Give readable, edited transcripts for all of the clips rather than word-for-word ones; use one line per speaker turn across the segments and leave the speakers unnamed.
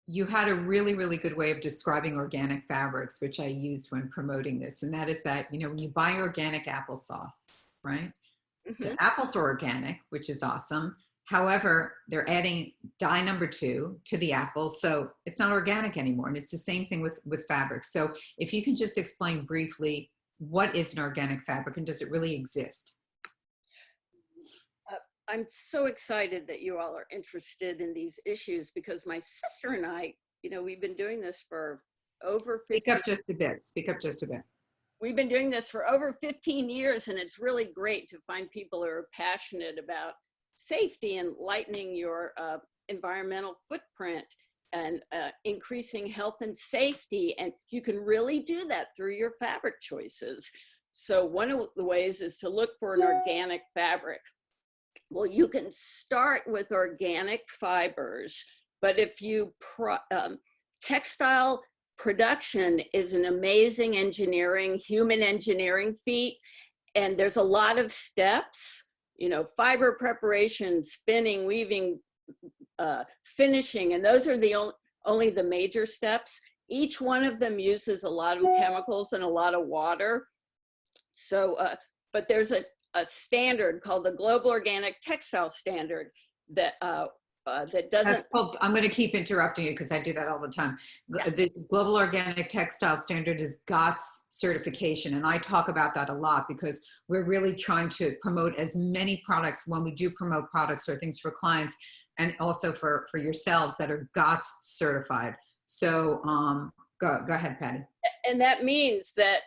you had a really, really good way of describing organic fabrics, which I used when promoting this. And that is that, you know, when you buy organic applesauce, right? The
Hmm.
apples are organic, which is awesome. However, they're adding dye number 2 to the apples, so it's not organic anymore. And it's the same thing with fabrics. So if you can just explain briefly, what is an organic fabric and does it really exist?
I'm so excited that you all are interested in these issues because my sister and I, we've been doing this for over
Speak up
50.
just a bit. Speak up just a bit.
We've been doing this for over 15 years, and it's really great to find people who are passionate about safety and lightening your environmental footprint and increasing health and safety. And you can really do that through your fabric choices. So one of the ways is to look for an organic fabric. Well, you can start with organic fibers, but if you textile production is an amazing human engineering feat, and there's a lot of steps, fiber preparation, spinning, weaving, finishing, and those are only the major steps. Each one of them uses a lot of chemicals and a lot of water. So, but there's a standard called the Global Organic Textile Standard that that doesn't.
That's called, I'm going to keep interrupting you because I do that all the time.
Yeah.
The Global Organic Textile Standard is GOTS certification. And I talk about that a lot because we're really trying to promote as many products when we do promote products or things for clients and also for yourselves that are GOTS certified. So go ahead, Patty.
And that means that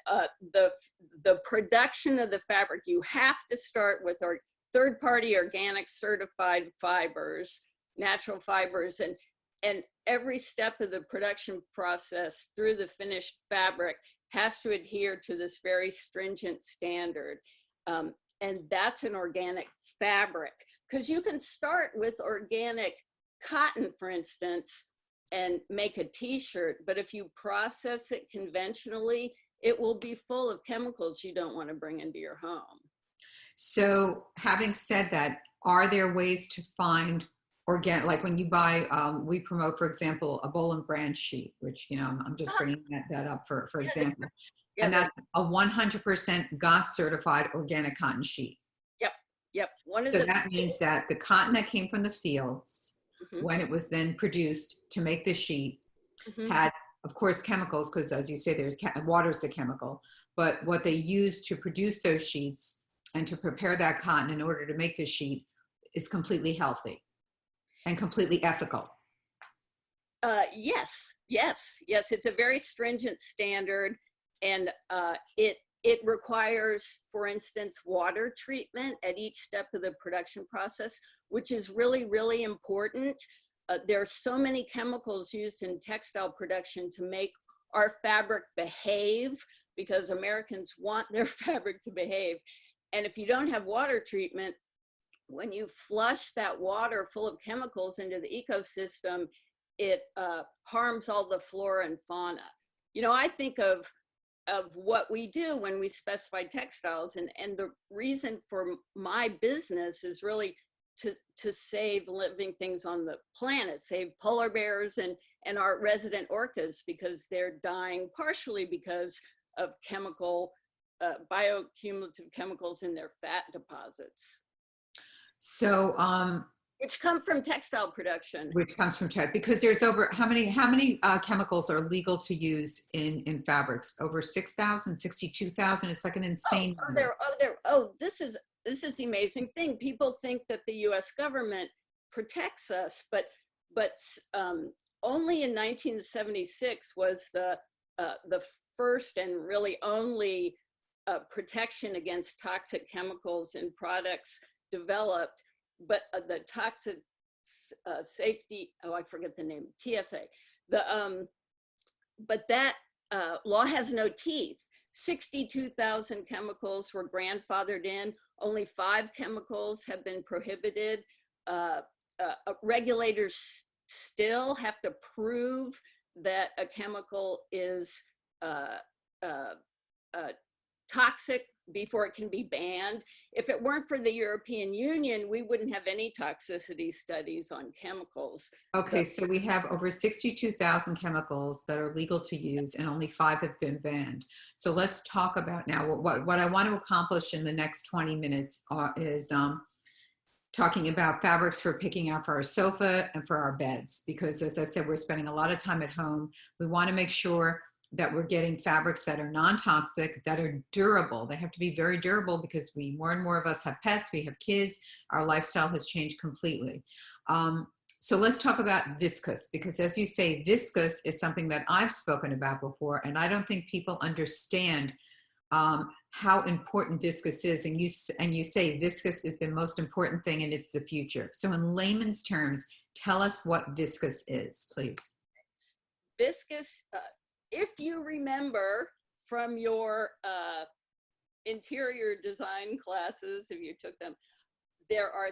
the production of the fabric, you have to start with our third-party organic certified fibers, natural fibers, and every step of the production process through the finished fabric has to adhere to this very stringent standard. And that's an organic fabric, because you can start with organic cotton, for instance, and make a t-shirt, but if you process it conventionally, it will be full of chemicals you don't want to bring into your home.
So having said that, are there ways to find organic, like when you buy, we promote, for example, a Boll and Branch sheet, which, I'm just bringing that up for example.
Yeah,
And that's a 100% GOTS certified organic cotton sheet.
Yep.
So that means that the cotton that came from the fields,
Mhm.
when it was then produced to make the sheet,
Mhm.
had, of course, chemicals, because as you say, there's water is a chemical, but what they used to produce those sheets and to prepare that cotton in order to make the sheet is completely healthy and completely ethical.
Yes. It's a very stringent standard, and it requires, for instance, water treatment at each step of the production process, which is really, really important. There are so many chemicals used in textile production to make our fabric behave, because Americans want their fabric to behave. And if you don't have water treatment, when you flush that water full of chemicals into the ecosystem, it harms all the flora and fauna. I think of what we do when we specify textiles, and the reason for my business is really to save living things on the planet, save polar bears and our resident orcas, because they're dying partially because of bioaccumulative chemicals in their fat deposits.
So,
which come from textile production.
Which comes from TED, because there's over how many chemicals are legal to use in fabrics? Over 6,000, 62,000. It's like an insane number.
This is the amazing thing. People think that the U.S. government protects us, but only in 1976 was the first and really only protection against toxic chemicals in products developed. But the toxic safety, I forget the name, TSA. But that law has no teeth. 62,000 chemicals were grandfathered in. Only 5 chemicals have been prohibited. Regulators still have to prove that a chemical is toxic before it can be banned. If it weren't for the European Union, we wouldn't have any toxicity studies on chemicals.
Okay, so we have over 62,000 chemicals that are legal to use, and only 5 have been banned. So let's talk about now what I want to accomplish in the next 20 minutes is talking about fabrics for picking out for our sofa and for our beds, because as I said, we're spending a lot of time at home. We want to make sure that we're getting fabrics that are non-toxic, that are durable. They have to be very durable because more and more of us have pets, we have kids, our lifestyle has changed completely. So let's talk about viscose, because as you say, viscose is something that I've spoken about before, and I don't think people understand how important viscose is. And you say viscose is the most important thing and it's the future. So in layman's terms, tell us what viscose is, please.
Viscose, if you remember from your interior design classes, if you took them, there are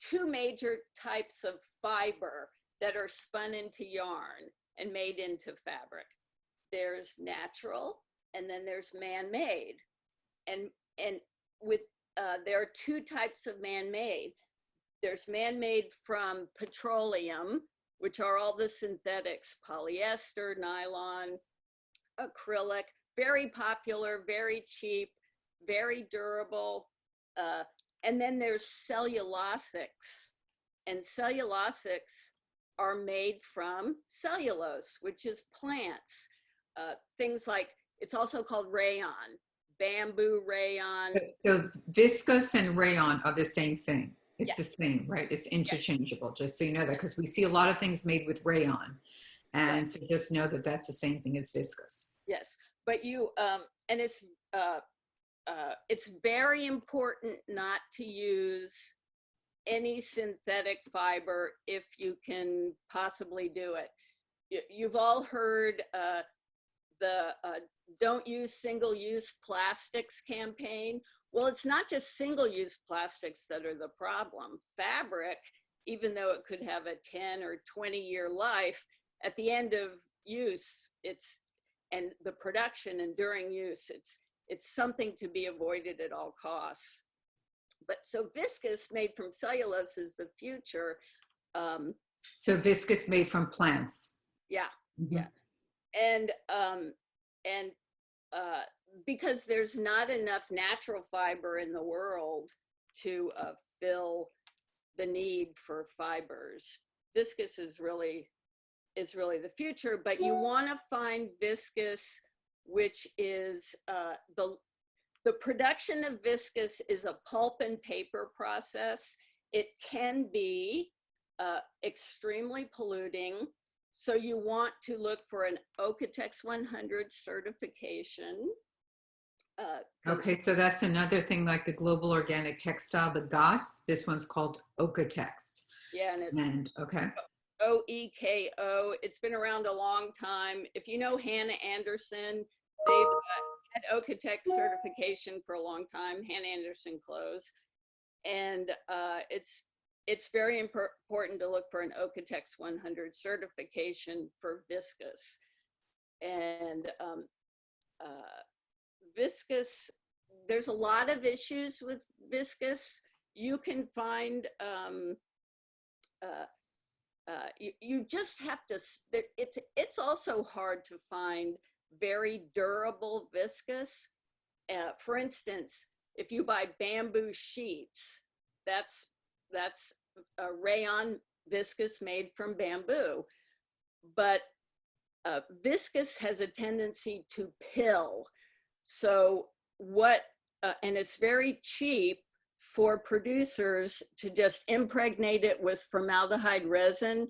two major types of fiber that are spun into yarn and made into fabric. There's natural, and then there's man-made. And with there are two types of man-made. There's man-made from petroleum, which are all the synthetics, polyester, nylon, acrylic, very popular, very cheap, very durable. And then there's cellulosics, and cellulosics are made from cellulose, which is plants. Things like, it's also called rayon, bamboo rayon.
So viscose and rayon are the same thing. It's
yes.
the same, right? It's interchangeable, just so you know that, because we see a lot of things made with rayon. And so just know that that's the same thing as viscose.
Yes, but and it's very important not to use any synthetic fiber if you can possibly do it. You've all heard the Don't Use Single-Use Plastics campaign. Well, it's not just single-use plastics that are the problem. Fabric, even though it could have a 10 or 20-year life, at the end of use, and the production and during use, it's something to be avoided at all costs. But so viscose made from cellulose is the future.
So viscose made from plants.
Yeah,
mm-hmm.
Yeah. And because there's not enough natural fiber in the world to fill the need for fibers, viscose is really the future. But you want to find viscose, which is the production of viscose is a pulp and paper process. It can be extremely polluting. So you want to look for an OEKO-TEX 100 certification.
Okay, so that's another thing, like the Global Organic Textile, the GOTS. This one's called OEKO-TEX.
Yeah, and it's
okay.
OEKO. It's been around a long time. If you know Hannah Anderson, they've had OEKO-TEX certification for a long time. Hannah Anderson clothes, and it's very important to look for an OEKO-TEX 100 certification for viscose. And viscose, there's a lot of issues with viscose. You can find, you just have to, it's also hard to find very durable viscose. For instance, if you buy bamboo sheets, that's a rayon viscose made from bamboo. But viscose has a tendency to pill. So and it's very cheap for producers to just impregnate it with formaldehyde resin,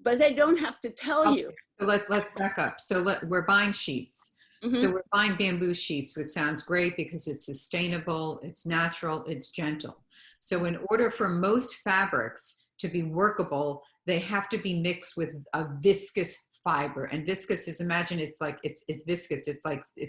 but they don't have to tell you.
So let's back up. So we're buying sheets. Mm-hmm. So we're buying bamboo sheets, which sounds great because it's sustainable, it's natural, it's gentle. So in order for most fabrics to be workable, they have to be mixed with a viscous fiber. And viscous is, imagine it's viscous. It's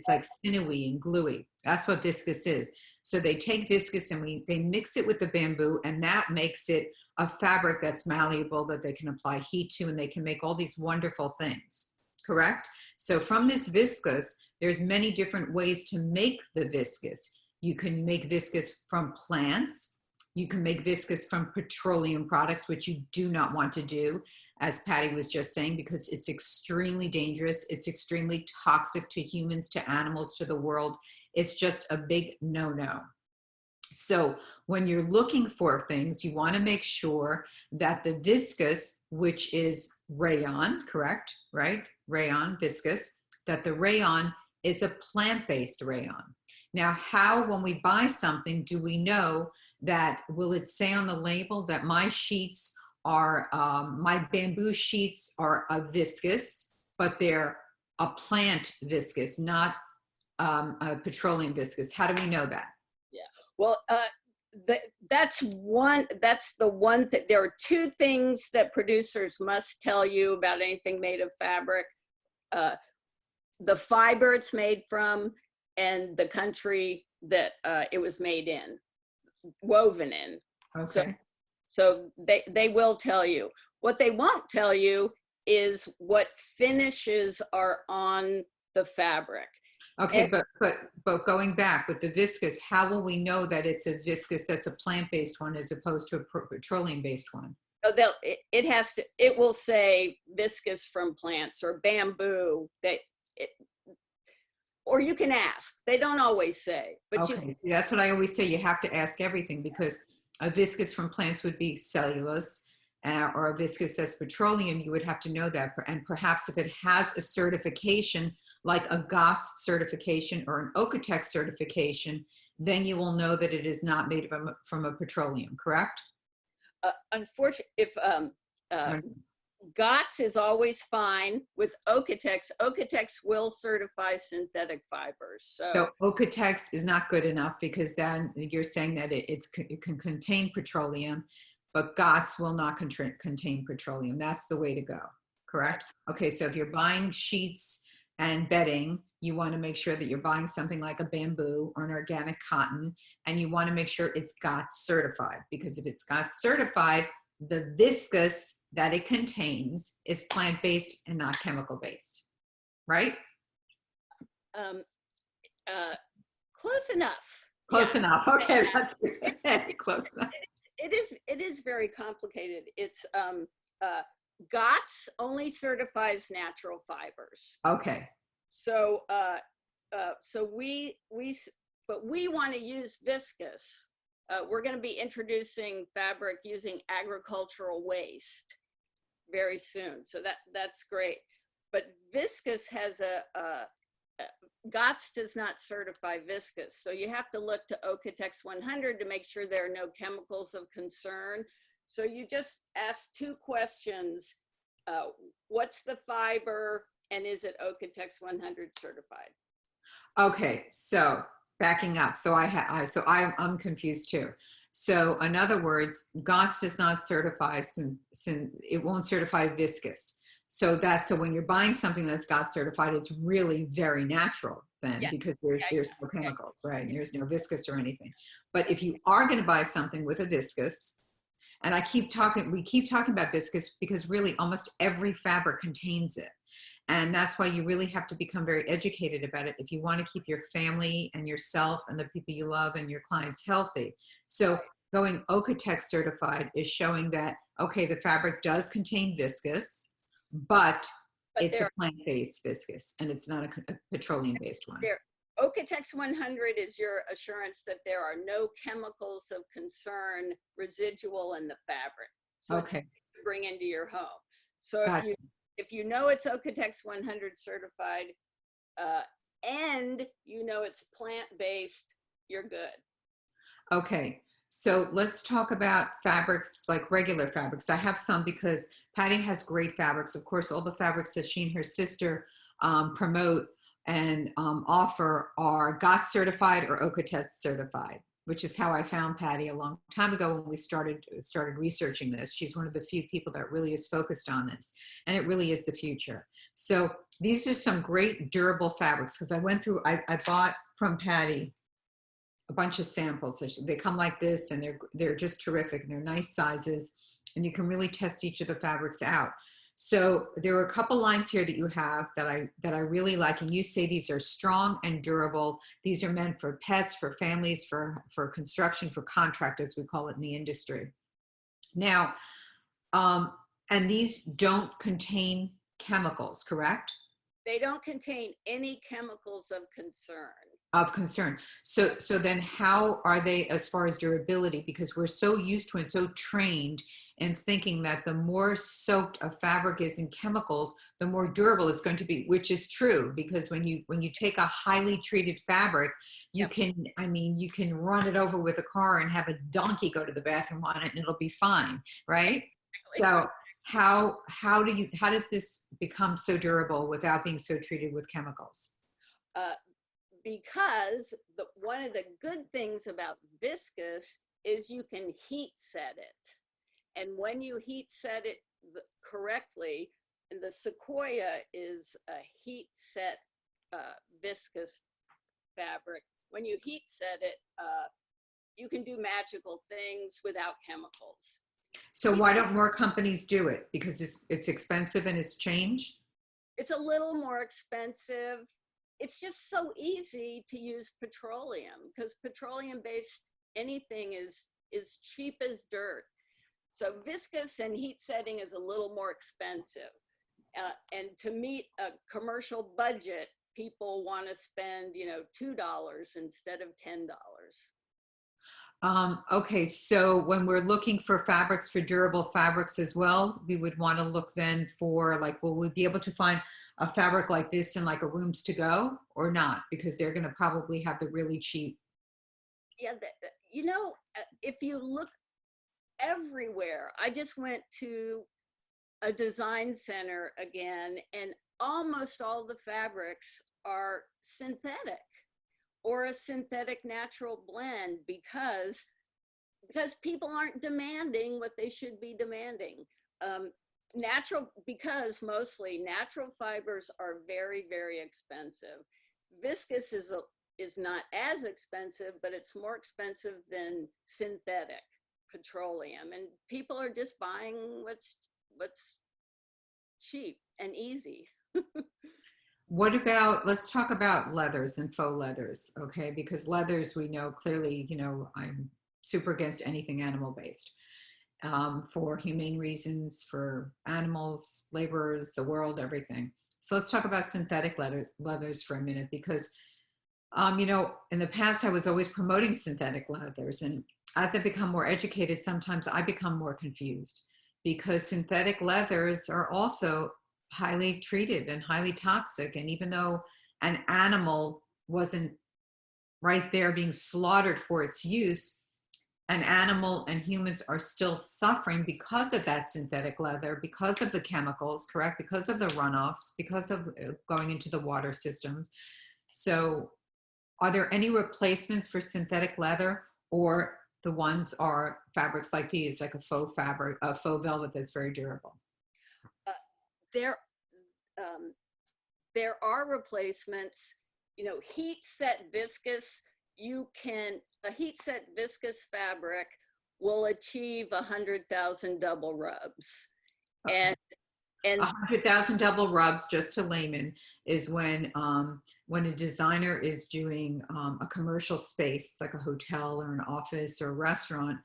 like sinewy and gluey. That's what viscous is. So they take viscous and they mix it with the bamboo, and that makes it a fabric that's malleable, that they can apply heat to, and they can make all these wonderful things, correct? So from this viscose, there's many different ways to make the viscose. You can make viscose from plants. You can make viscose from petroleum products, which you do not want to do, as Patty was just saying, because it's extremely dangerous. It's extremely toxic to humans, to animals, to the world. It's just a big no-no. So when you're looking for things, you want to make sure that the viscose, which is rayon, correct? Right? Rayon, viscose, that the rayon is a plant-based rayon. Now, how, when we buy something, do we know that, will it say on the label that my sheets are, my bamboo sheets are a viscose, but they're a plant viscose, not a petroleum viscose? How do we know that?
Yeah, well, that's the one that there are two things that producers must tell you about anything made of fabric: the fiber it's made from, and the country that it was made in, woven in.
Okay.
So they will tell you. What they won't tell you is what finishes are on the fabric.
Okay, but going back with the viscose, how will we know that it's a viscose that's a plant-based one as opposed to a petroleum-based one?
Oh, it will say viscose from plants or bamboo. Or you can ask. They don't always say, but
okay, see, that's what I always say. You have to ask everything, because a viscose from plants would be cellulose, or a viscose that's petroleum. You would have to know that, and perhaps if it has a certification like a GOTS certification or an Okotex certification, then you will know that it is not made from a petroleum, correct?
Unfortunately, if GOTS is always fine. With Okotex, Okotex will certify synthetic fibers.
So Okotex is not good enough, because then you're saying that it can contain petroleum, but GOTS will not contain petroleum. That's the way to go, correct? Okay, so if you're buying sheets and bedding, you want to make sure that you're buying something like a bamboo or an organic cotton, and you want to make sure it's GOTS certified, because if it's GOTS certified, the viscose that it contains is plant-based and not chemical-based, right?
Close enough.
Close enough. Okay, that's good. Close enough.
It is very complicated. It's GOTS only certifies natural fibers.
Okay.
So we want to use viscose. We're going to be introducing fabric using agricultural waste very soon. So that's great. But viscose has GOTS does not certify viscose. So you have to look to Okotex 100 to make sure there are no chemicals of concern. So you just ask two questions. What's the fiber, and is it Okotex 100 certified?
Okay, so backing up. So I'm confused too. So in other words, GOTS does not certify, it won't certify viscose. So when you're buying something that's GOTS certified, it's really very natural then, because there's no chemicals, right? And there's no viscose or anything. But if you are going to buy something with a viscose, and we keep talking about viscose because really almost every fabric contains it. And that's why you really have to become very educated about it if you want to keep your family and yourself and the people you love and your clients healthy. So going Okotex certified is showing that, okay, the fabric does contain viscose, but it's a plant-based viscose, and it's not a petroleum-based one.
Okotex 100 is your assurance that there are no chemicals of concern residual in the fabric. So it's to bring into your home. So if you know it's Okotex 100 certified, and you know it's plant-based, you're good.
Okay, so let's talk about fabrics, like regular fabrics. I have some because Patty has great fabrics. Of course, all the fabrics that she and her sister promote and offer are GOTS certified or Okotex certified, which is how I found Patty a long time ago when we started researching this. She's one of the few people that really is focused on this, and it really is the future. So these are some great durable fabrics, because I bought from Patty a bunch of samples. So they come like this, and they're just terrific, and they're nice sizes, and you can really test each of the fabrics out. So there are a couple lines here that you have that I really like, and you say these are strong and durable. These are meant for pets, for families, for construction, for contract, as we call it in the industry. Now, um, and these don't contain chemicals, correct?
They don't contain any chemicals of concern.
Of concern. So then how are they as far as durability? Because we're so used to and so trained in thinking that the more soaked a fabric is in chemicals, the more durable it's going to be, which is true, because when you take a highly treated fabric, you
Yep.
can, I mean, you can run it over with a car and have a donkey go to the bathroom on it and it'll be fine, right?
Exactly.
So how does this become so durable without being so treated with chemicals?
Uh, because one of the good things about viscose is you can heat set it. And when you heat set it correctly, and the Sequoia is a heat set viscose fabric, when you heat set it, you can do magical things without chemicals.
So why don't more companies do it? Because it's expensive and it's change?
It's a little more expensive. It's just so easy to use petroleum, because petroleum based anything is cheap as dirt. So viscose and heat setting is a little more expensive. And to meet a commercial budget, people want to spend, $2 instead of $10.
Okay, so when we're looking for fabrics, for durable fabrics as well, we would want to look then for, like, will we be able to find a fabric like this in like a rooms to go or not? Because they're going to probably have the really cheap.
Yeah, if you look everywhere, I just went to a design center again, and almost all the fabrics are synthetic or a synthetic natural blend, because people aren't demanding what they should be demanding. Because mostly natural fibers are very, very expensive. Viscose is not as expensive, but it's more expensive than synthetic petroleum, and people are just buying what's cheap and easy.
What about, let's talk about leathers and faux leathers, okay? Because leathers, we know clearly, I'm super against anything animal based. For humane reasons, for animals, laborers, the world, everything. So let's talk about synthetic leathers for a minute, because, in the past, I was always promoting synthetic leathers. And as I become more educated, sometimes I become more confused, because synthetic leathers are also highly treated and highly toxic. And even though an animal wasn't right there being slaughtered for its use, an animal and humans are still suffering because of that synthetic leather, because of the chemicals, correct? Because of the runoffs, because of going into the water system. So are there any replacements for synthetic leather, or the ones are fabrics like these, like a faux fabric, a faux velvet that's very durable?
Uh, there, there are replacements. Heat set viscose. A heat set viscose fabric will achieve 100,000 double rubs.
Okay.
And
100,000 double rubs, just to layman, is when a designer is doing a commercial space, like a hotel or an office or a restaurant.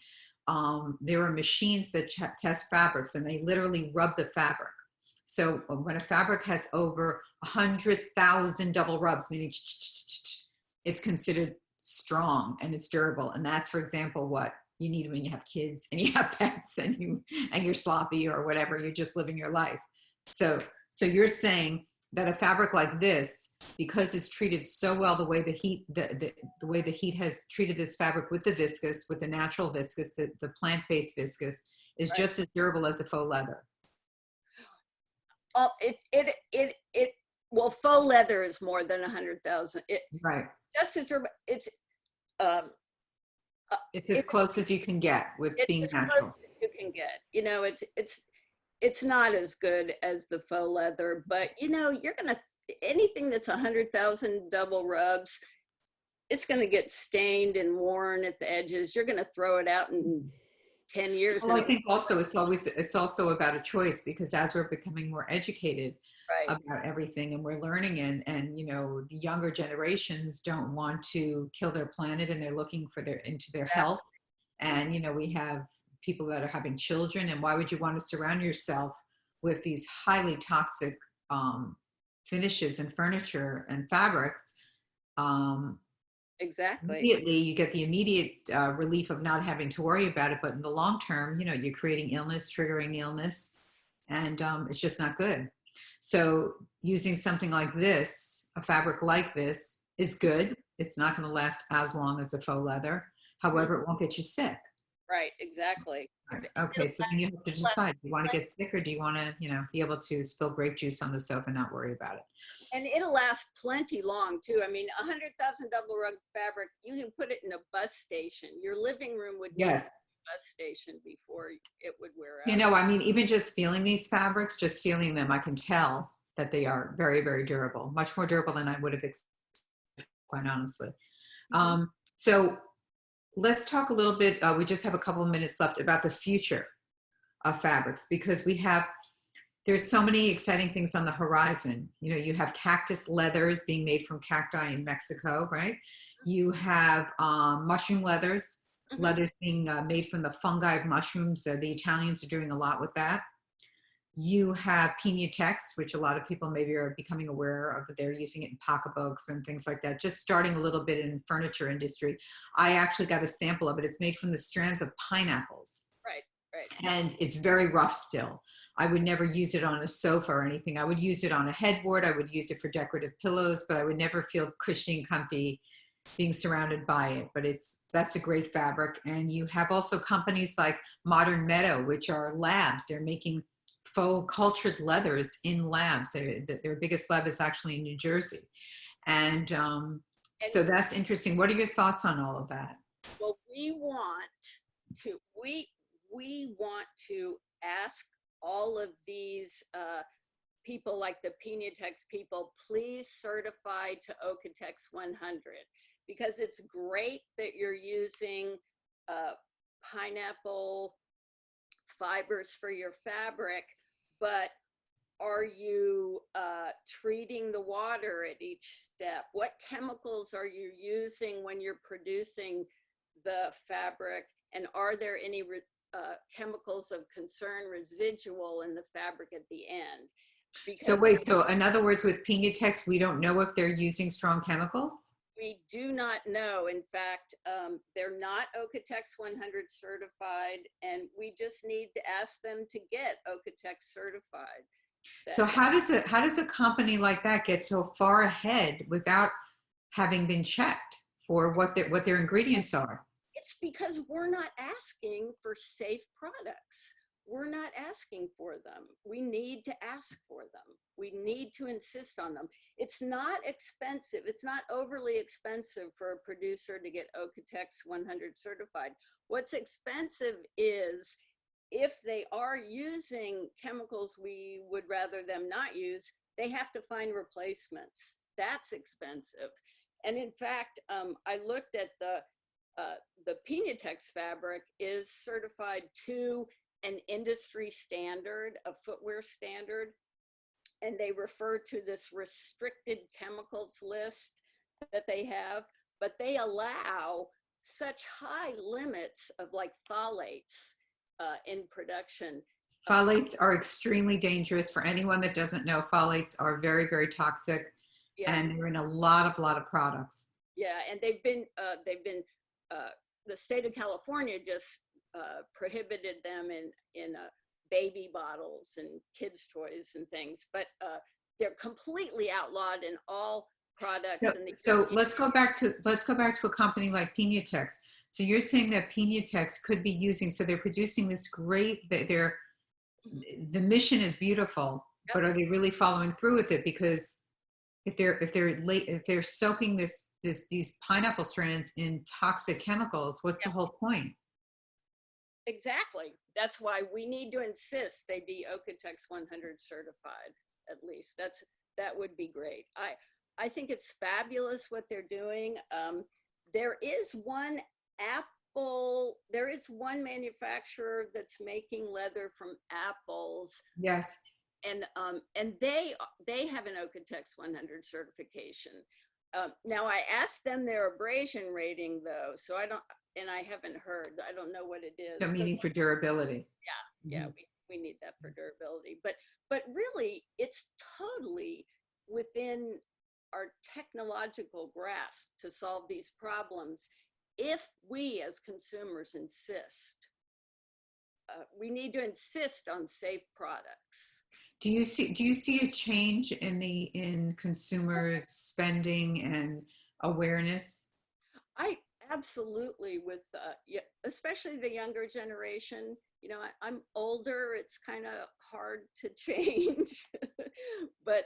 There are machines that test fabrics, and they literally rub the fabric. So when a fabric has over 100,000 double rubs, meaning it's considered strong and it's durable. And that's, for example, what you need when you have kids and you have pets and you're sloppy or whatever, you're just living your life. So you're saying that a fabric like this, because it's treated so well, the way the heat has treated this fabric with the viscose, with the natural viscose, the plant-based viscose, is
right.
just as durable as a faux leather.
Oh, well, faux leather is more than 100,000.
Right.
Just as durable. Um,
It's as close as you can get with being
as
natural.
close as you can get. It's not as good as the faux leather, but anything that's 100,000 double rubs, it's gonna get stained and worn at the edges. You're gonna throw it out and 10 years
Well,
in
I
a
think also it's also about a choice, because as we're becoming more educated
right.
about everything and we're learning, and you know, the younger generations don't want to kill their planet, and they're looking for their health. And you know, we have people that are having children, and why would you want to surround yourself with these highly toxic finishes and furniture and fabrics? um,
Exactly.
Immediately you get the immediate relief of not having to worry about it, but in the long term, you know, you're creating illness, triggering illness, and it's just not good. So using something like this, a fabric like this, is good. It's not going to last as long as a faux leather.
Mhm.
However, it won't get you sick.
Right, exactly.
Right. Okay, so then you have to decide, do you want to get sick, or do you want to, you know, be able to spill grape juice on the sofa and not worry about it?
And it'll last plenty long too. I mean, 100,000 double rug fabric, you can put it in a bus station. Your living room would need
Yes.
a bus station before it would wear
You
out.
know, I mean, even just feeling these fabrics, just feeling them, I can tell that they are very, very durable, much more durable than I would have expected, quite honestly.
Mhm.
So let's talk a little bit. We just have a couple of minutes left about the future of fabrics, because there's so many exciting things on the horizon. You know, you have cactus leathers being made from cacti in Mexico, right? You have mushroom
Mhm.
leathers being made from the fungi of mushrooms. The Italians are doing a lot with that. You have Pinatex, which a lot of people maybe are becoming aware of, that they're using it in pocketbooks and things like that, just starting a little bit in furniture industry. I actually got a sample of it. It's made from the strands of pineapples,
Right, right.
and it's very rough still. I would never use it on a sofa or anything. I would use it on a headboard. I would use it for decorative pillows, but I would never feel cushy and comfy being surrounded by it. But that's a great fabric. And you have also companies like Modern Meadow, which are labs. They're making faux cultured leathers in labs. Their biggest lab is actually in New Jersey. And
And
so that's interesting. What are your thoughts on all of that?
well, to we want to ask all of these people like the Pinatex people, please certify to Okotex 100, because it's great that you're using uh, pineapple fibers for your fabric, but are you treating the water at each step? What chemicals are you using when you're producing the fabric? And are there any chemicals of concern residual in the fabric at the end?
So
Because
wait, so in other words, with Pinatex, we don't know if they're using strong chemicals?
we do not know. In fact, they're not Okotex 100 certified, and we just need to ask them to get Okotex certified. That,
So how does a company like that get so far ahead without having been checked for what their ingredients are?
it's because we're not asking for safe products. We're not asking for them. We need to ask for them. We need to insist on them. It's not expensive. It's not overly expensive for a producer to get Okotex 100 certified. What's expensive is if they are using chemicals we would rather them not use, they have to find replacements. That's expensive. And in fact, I looked at the Pinatex fabric is certified to an industry standard, a footwear standard, and they refer to this restricted chemicals list that they have, but they allow such high limits of like phthalates in production.
Phthalates are extremely dangerous. For anyone that doesn't know, phthalates are very, very toxic,
Yeah,
and they're in a lot of products.
yeah, and they've been uh, the state of California just prohibited them in baby bottles and kids' toys and things, but they're completely outlawed in all
So,
products. And the
so let's go back to a company like Pinatex. So you're saying that Pinatex could be using, so they're producing this great, the mission is beautiful,
yep,
but are they really following through with it? Because if they're soaking these pineapple strands in toxic chemicals, what's the
yep,
whole point?
exactly. That's why we need to insist they be Okotex 100 certified. At least that would be great. I think it's fabulous what they're doing. There is one app Apple, there is one manufacturer that's making leather from apples,
Yes.
and they have an OEKO-TEX 100 certification. Now I asked them their abrasion rating though, so I haven't heard. I don't know what it
So
is.
meaning for durability.
Yeah,
Mhm.
we need that for durability. But really, it's totally within our technological grasp to solve these problems if we as consumers insist. We need to insist on safe products.
Do you see a change in consumer spending and awareness?
I absolutely, with especially the younger generation. You know, I'm older. It's kind of hard to change, but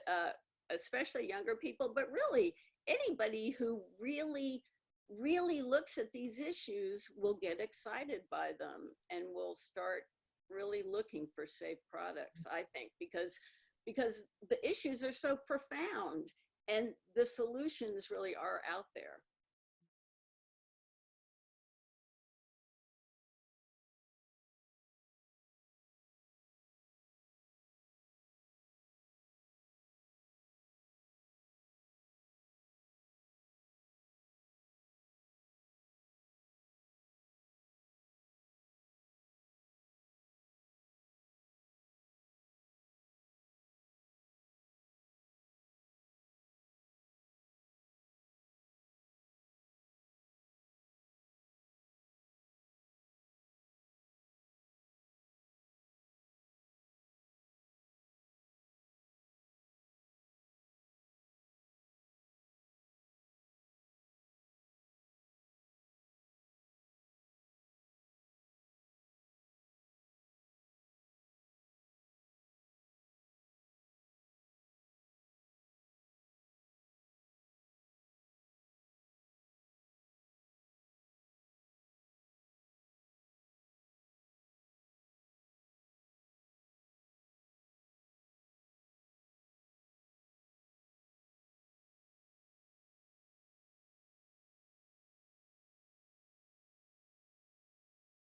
especially younger people. But really, anybody who really looks at these issues will get excited by them and will start really looking for safe products. I think because the issues are so profound and the solutions really are out there.